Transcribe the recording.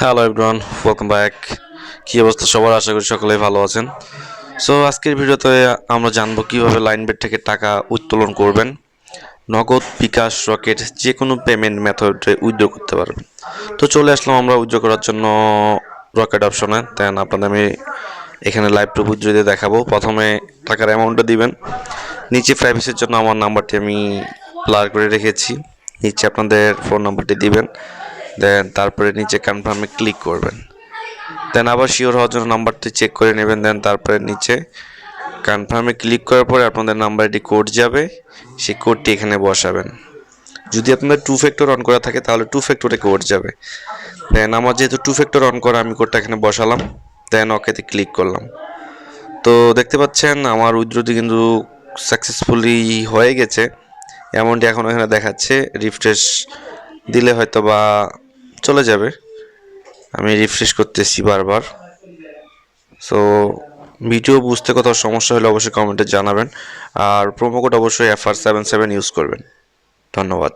Hello everyone, welcome back. কী অবস্থা সবার? আশা করি সকলেই ভালো আছেন। সো আজকের ভিডিওতে আমরা জানবো কীভাবে লাইনবেট থেকে টাকা উত্তোলন করবেন। নগদ, বিকাশ, রকেট যে কোনো পেমেন্ট মেথডে উইথড্র করতে পারবেন। তো চলে আসলাম আমরা উইথড্র করার জন্য রকেট অপশনে। দেন আপনাদের আমি এখানে লাইভ প্রুফ উইথড্র দিয়ে দেখাবো। প্রথমে টাকার অ্যামাউন্টটা দিবেন। নিচে প্রাইভেসির জন্য আমার নাম্বারটি আমি ব্লার করে রেখেছি। নিচে আপনাদের ফোন নাম্বারটি দিবেন। দেন তারপরে নিচে কনফার্মে ক্লিক করবেন। দেন আবার শিওর হওয়ার জন্য নাম্বারটি চেক করে নেবেন। দেন তারপরে নিচে কনফার্মে ক্লিক করার পরে আপনাদের নাম্বারটি কোড যাবে, সেই কোডটি এখানে বসাবেন। যদি আপনাদের টু ফ্যাক্টর অন করা থাকে তাহলে টু ফ্যাক্টরে কোড যাবে। দেন আমার যেহেতু টু ফ্যাক্টর অন করা, আমি কোডটা এখানে বসালাম। দেন ওকেতে ক্লিক করলাম। তো দেখতে পাচ্ছেন আমার উইথড্রটি কিন্তু সাকসেসফুলি হয়ে গেছে, এমনটি এখন এখানে দেখাচ্ছে। রিফ্রেশ দিলে হয়তো বা চলে যাবে। আমি রিফ্রেশ করতেছি বারবার। সো ভিডিও বুঝতে কোথাও সমস্যা হলে অবশ্যই কমেন্টে জানাবেন। আর প্রোমো কোড অবশ্যই FR77 ইউজ করবেন। ধন্যবাদ।